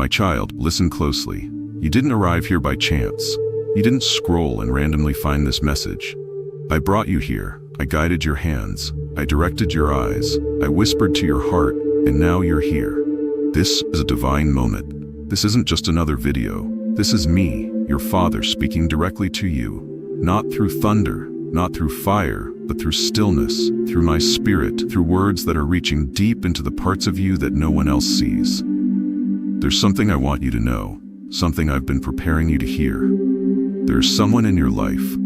My child, listen closely. You didn't arrive here by chance. You didn't scroll and randomly find this message. I brought you here. I guided your hands. I directed your eyes. I whispered to your heart, and now you're here. This is a divine moment. This isn't just another video. This is me, your Father, speaking directly to you. Not through thunder, not through fire, but through stillness, through my spirit, through words that are reaching deep into the parts of you that no one else sees. There's something I want you to know, something I've been preparing you to hear. There's someone in your life,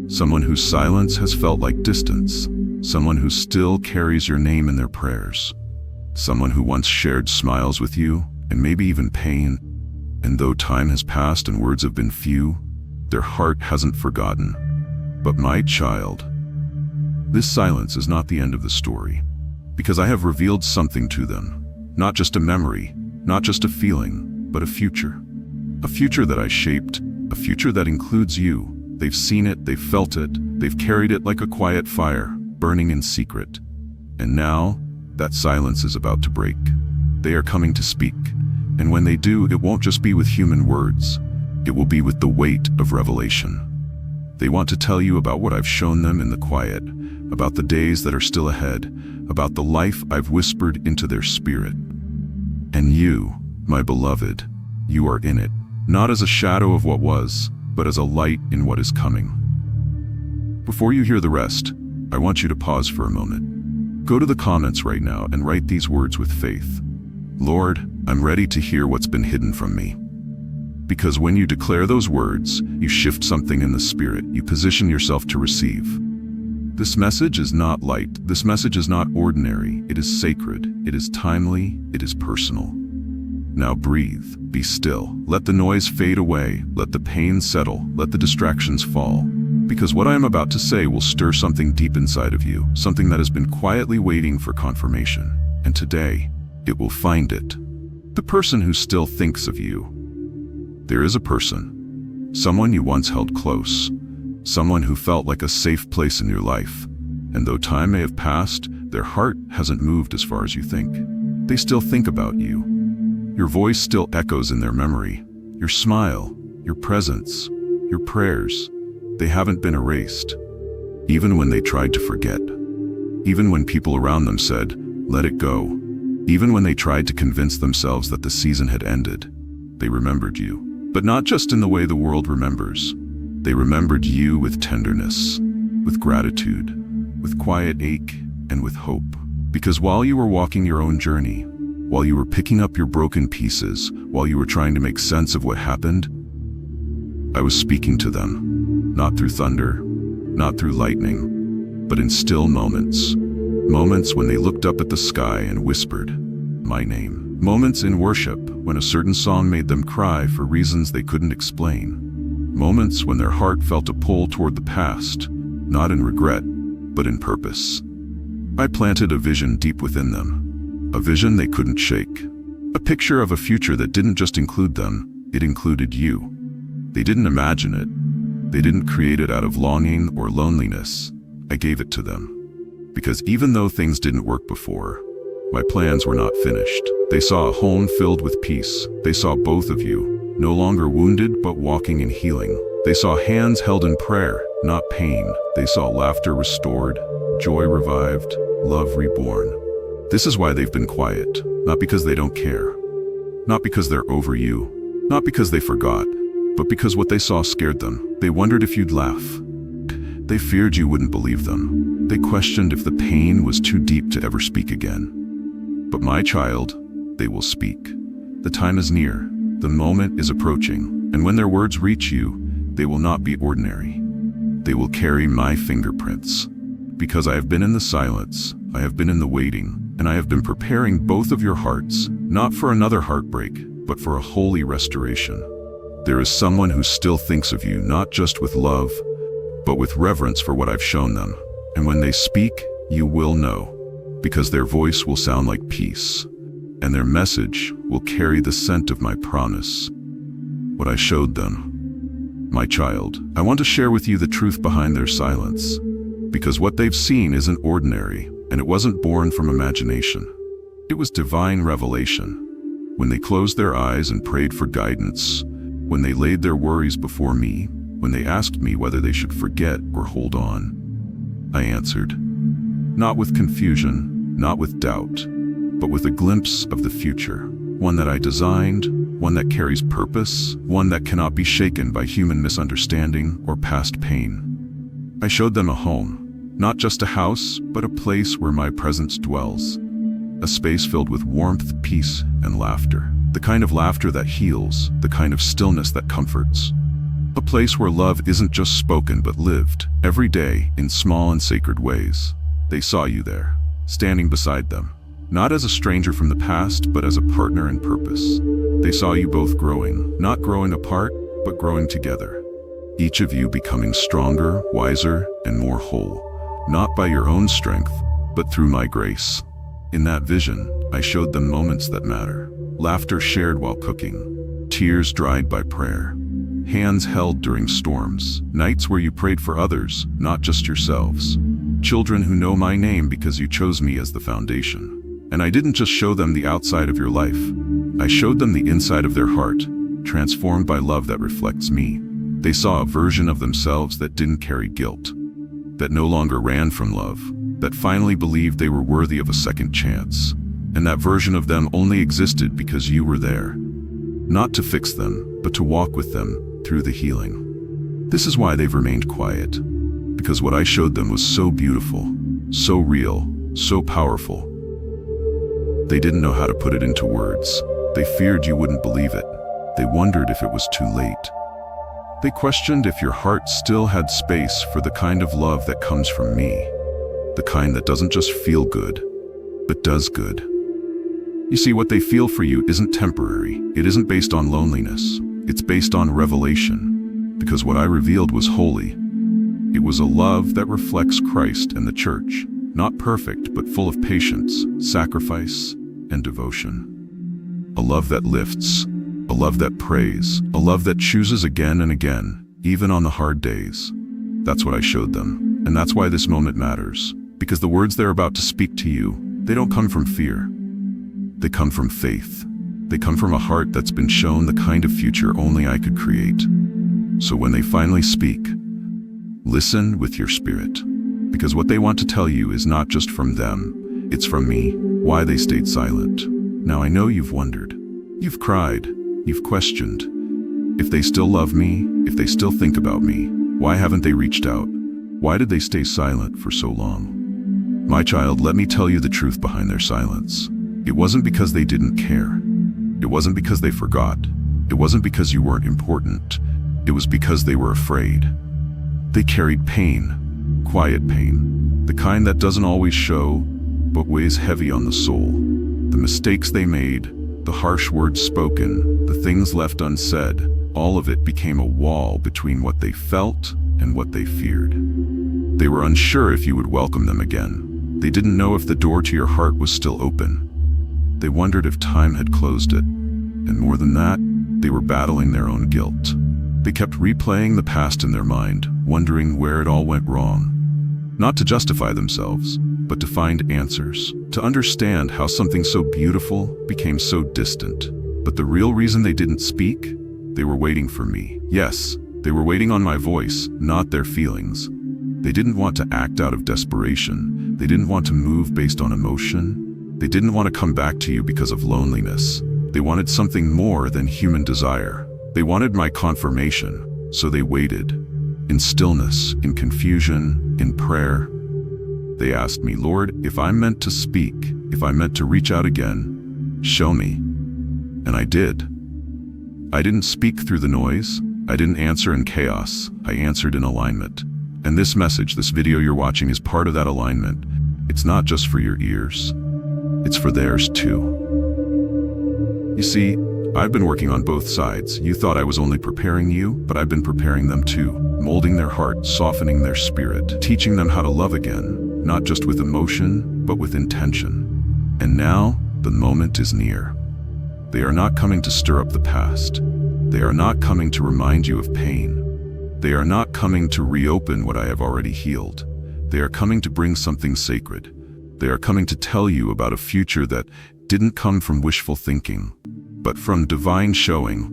someone whose silence has felt like distance, someone who still carries your name in their prayers, someone who once shared smiles with you, and maybe even pain, and though time has passed and words have been few, their heart hasn't forgotten. But my child, this silence is not the end of the story, because I have revealed something to them, not just a memory, not just a feeling, but a future that I shaped, a future that includes you. They've seen it, they've felt it, they've carried it like a quiet fire, burning in secret. And now, that silence is about to break. They are coming to speak, and when they do, it won't just be with human words. It will be with the weight of revelation. They want to tell you about what I've shown them in the quiet, about the days that are still ahead, about the life I've whispered into their spirit. And you, my beloved, you are in it, not as a shadow of what was, but as a light in what is coming. Before you hear the rest, I want you to pause for a moment. Go to the comments right now and write these words with faith. Lord, I'm ready to hear what's been hidden from me. Because when you declare those words, you shift something in the spirit, you position yourself to receive. This message is not light, this message is not ordinary, it is sacred, it is timely, it is personal. Now breathe, be still, let the noise fade away, let the pain settle, let the distractions fall. Because what I am about to say will stir something deep inside of you, something that has been quietly waiting for confirmation. And today, it will find it. The person who still thinks of you. There is a person, someone you once held close, someone who felt like a safe place in your life. And though time may have passed, their heart hasn't moved as far as you think. They still think about you. Your voice still echoes in their memory. Your smile, your presence, your prayers, they haven't been erased. Even when they tried to forget. Even when people around them said, let it go. Even when they tried to convince themselves that the season had ended, they remembered you. But not just in the way the world remembers. They remembered you with tenderness, with gratitude, with quiet ache, and with hope. Because while you were walking your own journey, while you were picking up your broken pieces, while you were trying to make sense of what happened, I was speaking to them, not through thunder, not through lightning, but in still moments. Moments when they looked up at the sky and whispered my name. Moments in worship when a certain song made them cry for reasons they couldn't explain. Moments when their heart felt a pull toward the past, not in regret, but in purpose. I planted a vision deep within them, a vision they couldn't shake. A picture of a future that didn't just include them, it included you. They didn't imagine it. They didn't create it out of longing or loneliness. I gave it to them. Because even though things didn't work before, my plans were not finished. They saw a home filled with peace. They saw both of you, no longer wounded but walking in healing. They saw hands held in prayer, not pain. They saw laughter restored, joy revived, love reborn. This is why they've been quiet, not because they don't care, not because they're over you, not because they forgot, but because what they saw scared them. They wondered if you'd laugh. They feared you wouldn't believe them. They questioned if the pain was too deep to ever speak again. But my child, they will speak. The time is near. The moment is approaching. And when their words reach you, they will not be ordinary. They will carry my fingerprints. Because I have been in the silence, I have been in the waiting, and I have been preparing both of your hearts, not for another heartbreak, but for a holy restoration. There is someone who still thinks of you not just with love, but with reverence for what I've shown them. And when they speak, you will know. Because their voice will sound like peace, and their message will carry the scent of my promise. What I showed them. My child, I want to share with you the truth behind their silence. Because what they've seen isn't ordinary, and it wasn't born from imagination. It was divine revelation. When they closed their eyes and prayed for guidance, when they laid their worries before me, when they asked me whether they should forget or hold on, I answered. Not with confusion, not with doubt, but with a glimpse of the future. One that I designed, one that carries purpose, one that cannot be shaken by human misunderstanding or past pain. I showed them a home, not just a house, but a place where my presence dwells. A space filled with warmth, peace, and laughter. The kind of laughter that heals, the kind of stillness that comforts. A place where love isn't just spoken but lived, every day, in small and sacred ways. They saw you there, standing beside them. Not as a stranger from the past, but as a partner in purpose. They saw you both growing, not growing apart, but growing together. Each of you becoming stronger, wiser, and more whole. Not by your own strength, but through my grace. In that vision, I showed them moments that matter. Laughter shared while cooking. Tears dried by prayer. Hands held during storms. Nights where you prayed for others, not just yourselves. Children who know my name because you chose me as the foundation. And I didn't just show them the outside of your life. I showed them the inside of their heart, transformed by love that reflects me. They saw a version of themselves that didn't carry guilt, that no longer ran from love, that finally believed they were worthy of a second chance. And that version of them only existed because you were there. Not to fix them, but to walk with them through the healing. This is why they've remained quiet. Because what I showed them was so beautiful, so real, so powerful. They didn't know how to put it into words. They feared you wouldn't believe it. They wondered if it was too late. They questioned if your heart still had space for the kind of love that comes from me. The kind that doesn't just feel good, but does good. You see, what they feel for you isn't temporary. It isn't based on loneliness. It's based on revelation. Because what I revealed was holy. It was a love that reflects Christ and the church. Not perfect, but full of patience, sacrifice, and devotion. A love that lifts, a love that prays, a love that chooses again and again, even on the hard days. That's what I showed them, and that's why this moment matters. Because the words they're about to speak to you, they don't come from fear. They come from faith. They come from a heart that's been shown the kind of future only I could create. So when they finally speak, listen with your spirit. Because what they want to tell you is not just from them, it's from me. Why they stayed silent. Now I know you've wondered. You've cried. You've questioned. If they still love me, if they still think about me, why haven't they reached out? Why did they stay silent for so long? My child, let me tell you the truth behind their silence. It wasn't because they didn't care. It wasn't because they forgot. It wasn't because you weren't important. It was because they were afraid. They carried pain. Quiet pain, the kind that doesn't always show, but weighs heavy on the soul. The mistakes they made, the harsh words spoken, the things left unsaid, all of it became a wall between what they felt and what they feared. They were unsure if you would welcome them again. They didn't know if the door to your heart was still open. They wondered if time had closed it. And more than that, they were battling their own guilt. They kept replaying the past in their mind, wondering where it all went wrong. Not to justify themselves, but to find answers, to understand how something so beautiful became so distant. But the real reason they didn't speak, they were waiting for me. Yes, they were waiting on my voice, not their feelings. They didn't want to act out of desperation. They didn't want to move based on emotion. They didn't want to come back to you because of loneliness. They wanted something more than human desire. They wanted my confirmation, so they waited. In stillness, in confusion, in prayer. They asked me, Lord, if I'm meant to speak, if I'm meant to reach out again, show me. And I did. I didn't speak through the noise. I didn't answer in chaos. I answered in alignment. And this message, this video you're watching, is part of that alignment. It's not just for your ears. It's for theirs too. You see, I've been working on both sides. You thought I was only preparing you, but I've been preparing them too. Molding their heart, softening their spirit, teaching them how to love again, not just with emotion, but with intention. And now, the moment is near. They are not coming to stir up the past. They are not coming to remind you of pain. They are not coming to reopen what I have already healed. They are coming to bring something sacred. They are coming to tell you about a future that didn't come from wishful thinking, but from divine showing.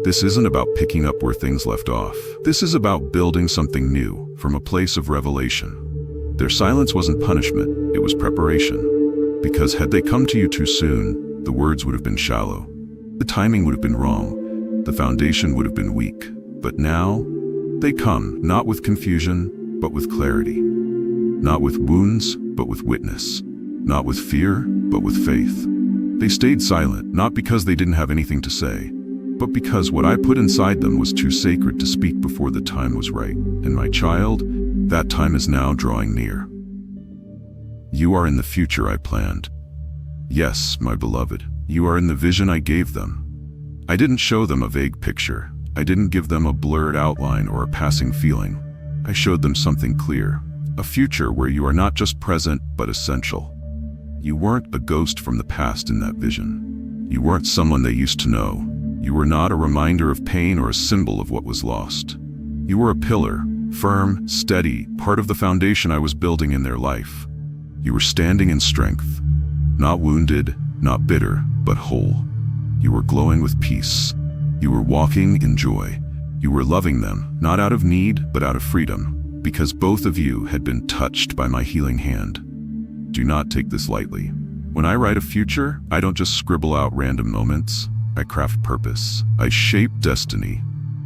This isn't about picking up where things left off. This is about building something new from a place of revelation. Their silence wasn't punishment, it was preparation. Because had they come to you too soon, the words would have been shallow. The timing would have been wrong. The foundation would have been weak. But now, they come, not with confusion, but with clarity. Not with wounds, but with witness. Not with fear, but with faith. They stayed silent, not because they didn't have anything to say, but because what I put inside them was too sacred to speak before the time was right. And my child, that time is now drawing near. You are in the future I planned. Yes, my beloved, you are in the vision I gave them. I didn't show them a vague picture. I didn't give them a blurred outline or a passing feeling. I showed them something clear, a future where you are not just present, but essential. You weren't a ghost from the past in that vision. You weren't someone they used to know. You were not a reminder of pain or a symbol of what was lost. You were a pillar, firm, steady, part of the foundation I was building in their life. You were standing in strength, not wounded, not bitter, but whole. You were glowing with peace. You were walking in joy. You were loving them, not out of need, but out of freedom, because both of you had been touched by my healing hand. Do not take this lightly. When I write a future, I don't just scribble out random moments. I craft purpose. I shape destiny.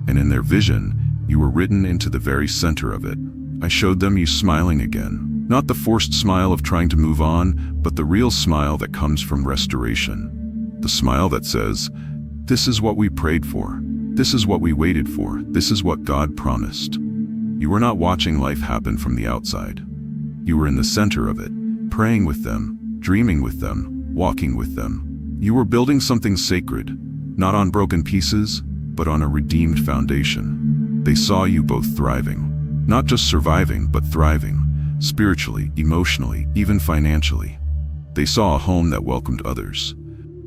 And in their vision, you were written into the very center of it. I showed them you smiling again. Not the forced smile of trying to move on, but the real smile that comes from restoration. The smile that says, "This is what we prayed for. This is what we waited for. This is what God promised." You were not watching life happen from the outside. You were in the center of it, praying with them, dreaming with them, walking with them. You were building something sacred, not on broken pieces, but on a redeemed foundation. They saw you both thriving, not just surviving, but thriving, spiritually, emotionally, even financially. They saw a home that welcomed others.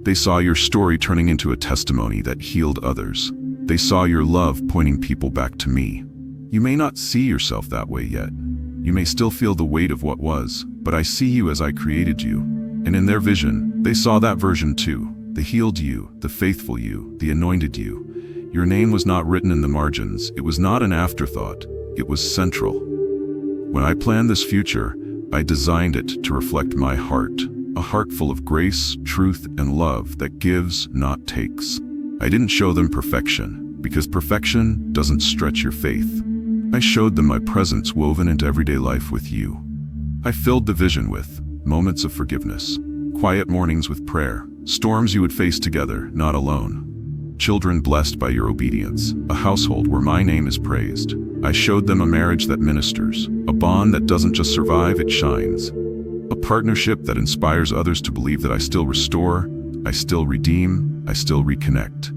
They saw your story turning into a testimony that healed others. They saw your love pointing people back to me. You may not see yourself that way yet. You may still feel the weight of what was, but I see you as I created you. And in their vision, they saw that version too. The healed you, the faithful you, the anointed you. Your name was not written in the margins. It was not an afterthought. It was central. When I planned this future, I designed it to reflect my heart, a heart full of grace, truth, and love that gives, not takes. I didn't show them perfection, because perfection doesn't stretch your faith. I showed them my presence woven into everyday life with you. I filled the vision with moments of forgiveness, quiet mornings with prayer, storms you would face together, not alone. Children blessed by your obedience, a household where my name is praised. I showed them a marriage that ministers, a bond that doesn't just survive, it shines. A partnership that inspires others to believe that I still restore, I still redeem, I still reconnect.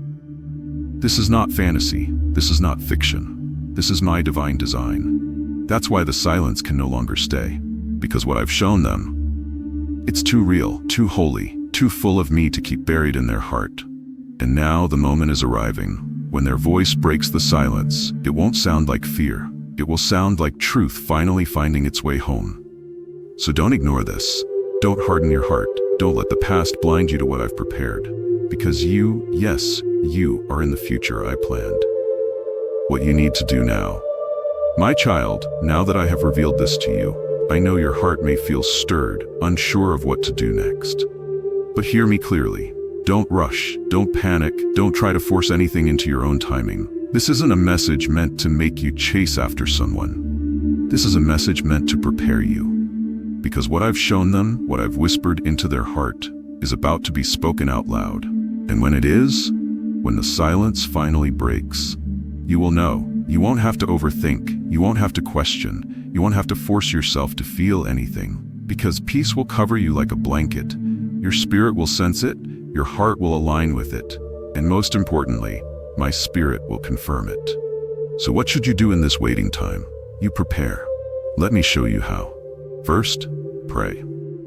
This is not fantasy, this is not fiction. This is my divine design. That's why the silence can no longer stay, because what I've shown them, it's too real, too holy, too full of me to keep buried in their heart. And now the moment is arriving. When their voice breaks the silence, it won't sound like fear. It will sound like truth finally finding its way home. So don't ignore this. Don't harden your heart. Don't let the past blind you to what I've prepared. Because you, yes, you are in the future I planned. What you need to do now. My child, now that I have revealed this to you, I know your heart may feel stirred, unsure of what to do next. But hear me clearly. Don't rush, don't panic, don't try to force anything into your own timing. This isn't a message meant to make you chase after someone. This is a message meant to prepare you. Because what I've shown them, what I've whispered into their heart, is about to be spoken out loud. And when it is, when the silence finally breaks, you will know. You won't have to overthink, you won't have to question, you won't have to force yourself to feel anything. Because peace will cover you like a blanket. Your spirit will sense it, your heart will align with it, and most importantly, my spirit will confirm it. So what should you do in this waiting time? You prepare. Let me show you how. First, pray.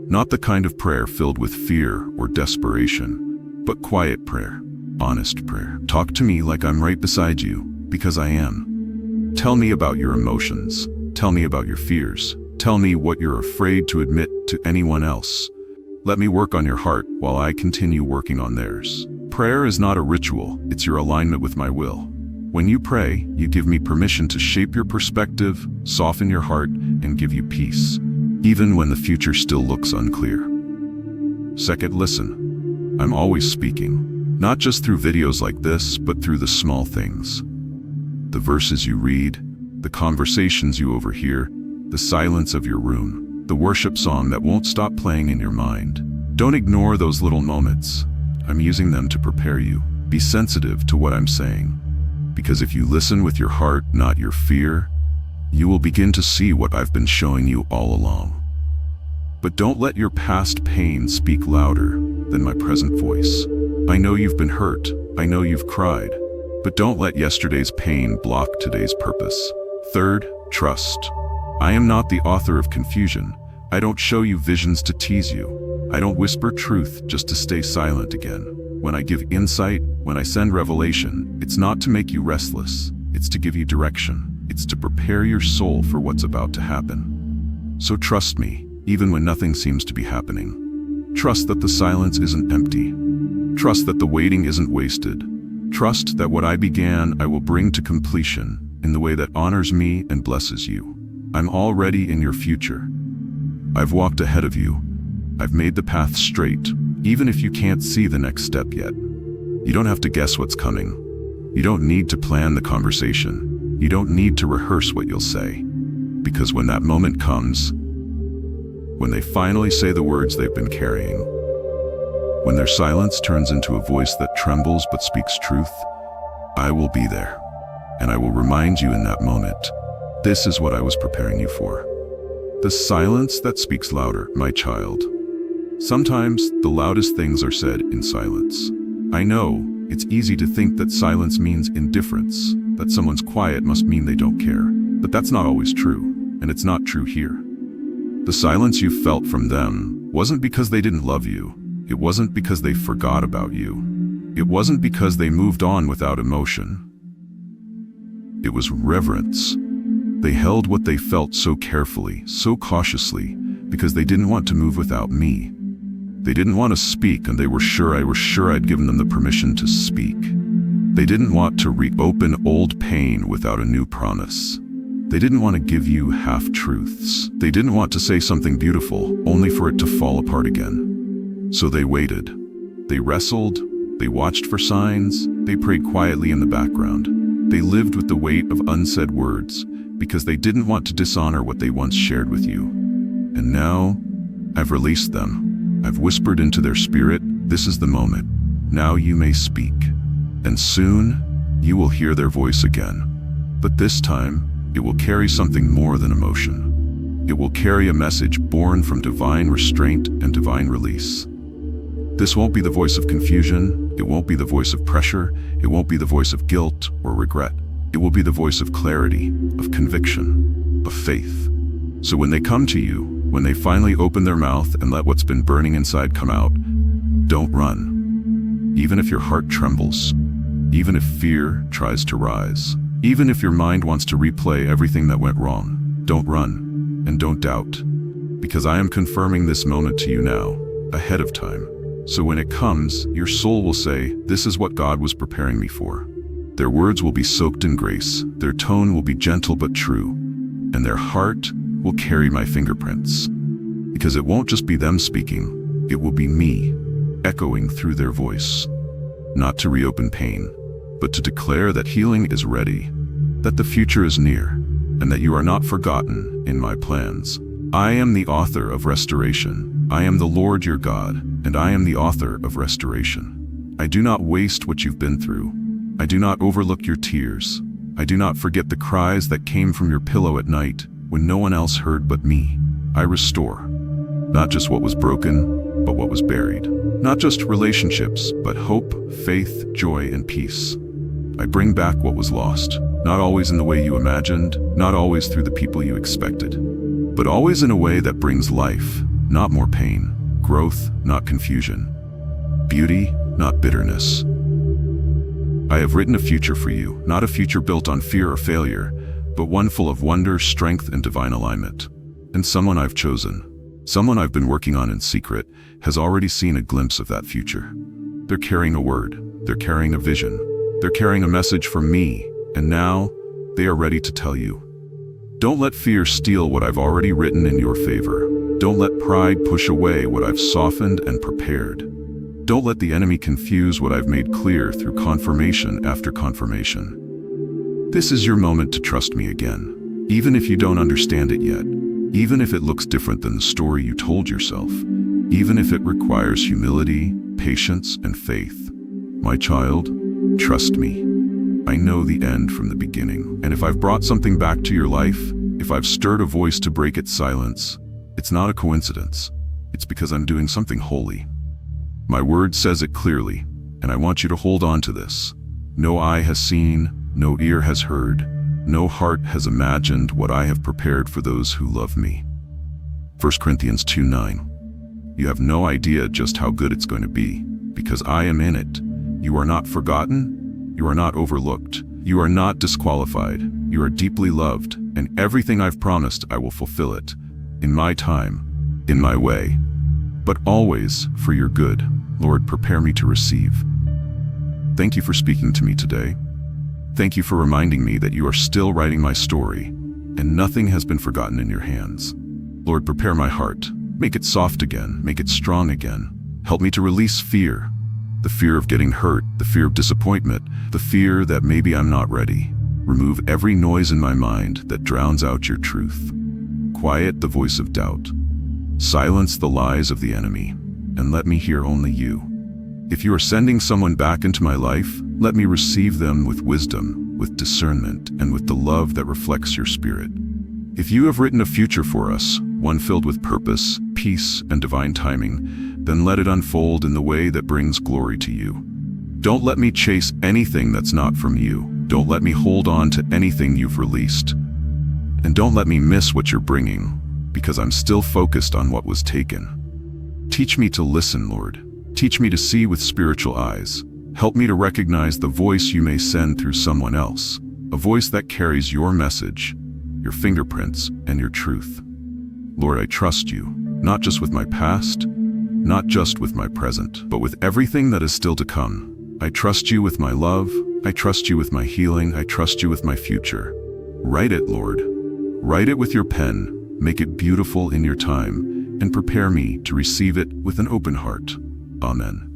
Not the kind of prayer filled with fear or desperation, but quiet prayer, honest prayer. Talk to me like I'm right beside you, because I am. Tell me about your emotions. Tell me about your fears. Tell me what you're afraid to admit to anyone else. Let me work on your heart while I continue working on theirs. Prayer is not a ritual, it's your alignment with my will. When you pray, you give me permission to shape your perspective, soften your heart, and give you peace, even when the future still looks unclear. Second, listen. I'm always speaking, not just through videos like this, but through the small things. The verses you read, the conversations you overhear, the silence of your room, the worship song that won't stop playing in your mind. Don't ignore those little moments. I'm using them to prepare you. Be sensitive to what I'm saying. Because if you listen with your heart, not your fear, you will begin to see what I've been showing you all along. But don't let your past pain speak louder than my present voice. I know you've been hurt. I know you've cried. But don't let yesterday's pain block today's purpose. Third, trust. I am not the author of confusion. I don't show you visions to tease you. I don't whisper truth just to stay silent again. When I give insight, when I send revelation, it's not to make you restless. It's to give you direction. It's to prepare your soul for what's about to happen. So trust me, even when nothing seems to be happening. Trust that the silence isn't empty. Trust that the waiting isn't wasted. Trust that what I began, I will bring to completion in the way that honors me and blesses you. I'm already in your future. I've walked ahead of you. I've made the path straight, even if you can't see the next step yet. You don't have to guess what's coming. You don't need to plan the conversation. You don't need to rehearse what you'll say. Because when that moment comes, when they finally say the words they've been carrying, when their silence turns into a voice that trembles but speaks truth, I will be there. And I will remind you in that moment, this is what I was preparing you for. The silence that speaks louder, my child. Sometimes the loudest things are said in silence. I know it's easy to think that silence means indifference, that someone's quiet must mean they don't care. But that's not always true, and it's not true here. The silence you felt from them wasn't because they didn't love you. It wasn't because they forgot about you. It wasn't because they moved on without emotion. It was reverence. They held what they felt so carefully, so cautiously, because they didn't want to move without me. They didn't want to speak, and they were sure I'd given them the permission to speak. They didn't want to reopen old pain without a new promise. They didn't want to give you half-truths. They didn't want to say something beautiful, only for it to fall apart again. So they waited. They wrestled. They watched for signs. They prayed quietly in the background. They lived with the weight of unsaid words, because they didn't want to dishonor what they once shared with you. And now, I've released them. I've whispered into their spirit, this is the moment. Now you may speak. And soon, you will hear their voice again. But this time, it will carry something more than emotion. It will carry a message born from divine restraint and divine release. This won't be the voice of confusion. It won't be the voice of pressure. It won't be the voice of guilt or regret. It will be the voice of clarity, of conviction, of faith. So when they come to you, when they finally open their mouth and let what's been burning inside come out, don't run. Even if your heart trembles, even if fear tries to rise, even if your mind wants to replay everything that went wrong, don't run and don't doubt. Because I am confirming this moment to you now, ahead of time. So when it comes, your soul will say, this is what God was preparing me for. Their words will be soaked in grace, their tone will be gentle but true, and their heart will carry my fingerprints. Because it won't just be them speaking, it will be me, echoing through their voice. Not to reopen pain, but to declare that healing is ready, that the future is near, and that you are not forgotten in my plans. I am the author of restoration. I am the Lord your God, and I am the author of restoration. I do not waste what you've been through. I do not overlook your tears. I do not forget the cries that came from your pillow at night when no one else heard but me. I restore, not just what was broken, but what was buried. Not just relationships, but hope, faith, joy, and peace. I bring back what was lost, not always in the way you imagined, not always through the people you expected, but always in a way that brings life, not more pain, growth, not confusion, beauty, not bitterness. I have written a future for you, not a future built on fear or failure, but one full of wonder, strength, and divine alignment. And someone I've chosen. Someone I've been working on in secret has already seen a glimpse of that future. They're carrying a word, they're carrying a vision, they're carrying a message from me, and now they are ready to tell you. Don't let fear steal what I've already written in your favor. Don't let pride push away what I've softened and prepared. Don't let the enemy confuse what I've made clear through confirmation after confirmation. This is your moment to trust me again, even if you don't understand it yet, even if it looks different than the story you told yourself, even if it requires humility, patience, and faith. My child, trust me. I know the end from the beginning, and if I've brought something back to your life, if I've stirred a voice to break its silence, it's not a coincidence. It's because I'm doing something holy. My word says it clearly, and I want you to hold on to this. No eye has seen, no ear has heard, no heart has imagined what I have prepared for those who love me. 1 Corinthians 2:9. You have no idea just how good it's going to be, because I am in it. You are not forgotten. You are not overlooked. You are not disqualified. You are deeply loved, and everything I've promised, I will fulfill it. In my time, in my way, but always for your good. Lord, prepare me to receive. Thank you for speaking to me today. Thank you for reminding me that you are still writing my story, and nothing has been forgotten in your hands. Lord, prepare my heart. Make it soft again. Make it strong again. Help me to release fear. The fear of getting hurt, the fear of disappointment, the fear that maybe I'm not ready. Remove every noise in my mind that drowns out your truth. Quiet the voice of doubt. Silence the lies of the enemy, and let me hear only you. If you are sending someone back into my life, let me receive them with wisdom, with discernment, and with the love that reflects your spirit. If you have written a future for us, one filled with purpose, peace, and divine timing, then let it unfold in the way that brings glory to you. Don't let me chase anything that's not from you. Don't let me hold on to anything you've released. And don't let me miss what you're bringing, because I'm still focused on what was taken. Teach me to listen, Lord. Teach me to see with spiritual eyes. Help me to recognize the voice you may send through someone else, a voice that carries your message, your fingerprints, and your truth. Lord, I trust you, not just with my past, not just with my present, but with everything that is still to come. I trust you with my love. I trust you with my healing. I trust you with my future. Write it, Lord. Write it with your pen. Make it beautiful in your time, and prepare me to receive it with an open heart. Amen.